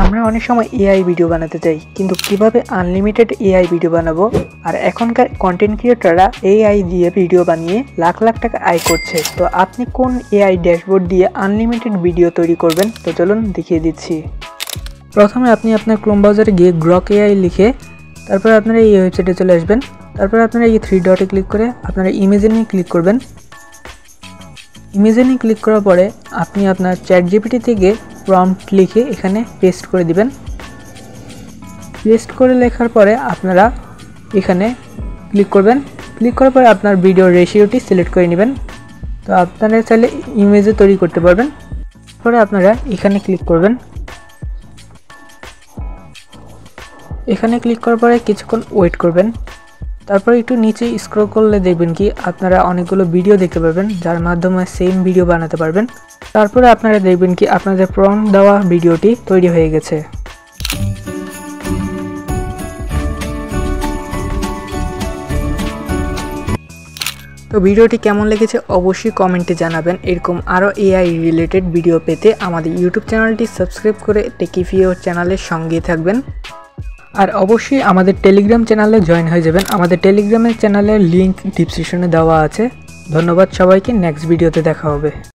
আমরা অনেক সময় এআই ভিডিও বানাতে চাই, কিন্তু কিভাবে আনলিমিটেড এআই ভিডিও বানাবো। আর এখনকার কন্টেন্ট ক্রিয়েটররা এআই দিয়ে ভিডিও বানিয়ে লাখ লাখ টাকা আয় করছে। তো আপনি কোন এআই ড্যাশবোর্ড দিয়ে আনলিমিটেড ভিডিও তৈরি করবেন, তো চলুন দেখিয়ে দিচ্ছি। প্রথমে আপনি আপনার ক্রোম ব্রাউজারে গিয়ে গ্রক এআই লিখে তারপরে আপনারা এই ওয়েবসাইটে চলে আসবেন। তারপরে আপনারা এই 3 ডটে ক্লিক করে আপনারা ইমেজিনে ক্লিক করবেন। ইমেজিনে ক্লিক করার পরে আপনি আপনার চ্যাটজিপিটি থেকে প্রম্পট লিখে এখানে পেস্ট করে দিবেন। পেস্ট করে লেখার পরে আপনারা এখানে ক্লিক করবেন। ক্লিক করার পরে আপনার ভিডিওর রেশিওটি সিলেক্ট করে নেবেন। তো আপনারা চাইলে ইমেজে তৈরি করতে পারবেন। পরে আপনারা এখানে ক্লিক করবেন। এখানে ক্লিক করার পরে কিছুক্ষণ ওয়েট করবেন। তারপরে একটু নিচে স্ক্রল করলে দেখবেন কি আপনারা অনেকগুলো ভিডিও দেখতে পারবেন, যার মাধ্যমে সেম ভিডিও বানাতে পারবেন। তারপরে আপনারা দেখবেন কি আপনাদের প্রম্পট দেওয়া ভিডিওটি তৈরি হয়ে গেছে। তো ভিডিওটি কেমন লেগেছে অবশ্যই কমেন্টে জানাবেন। এরকম আরও এআই রিলেটেড ভিডিও পেতে আমাদের ইউটিউব চ্যানেলটি সাবস্ক্রাইব করে টেকিফিও চ্যানেলের সঙ্গে থাকবেন। আর অবশ্যই আমাদের টেলিগ্রাম চ্যানেলে জয়েন হয়ে যাবেন। আমাদের টেলিগ্রামের চ্যানেলের লিঙ্ক ডিসক্রিপশনে দেওয়া আছে। ধন্যবাদ সবাইকে, নেক্সট ভিডিওতে দেখা হবে।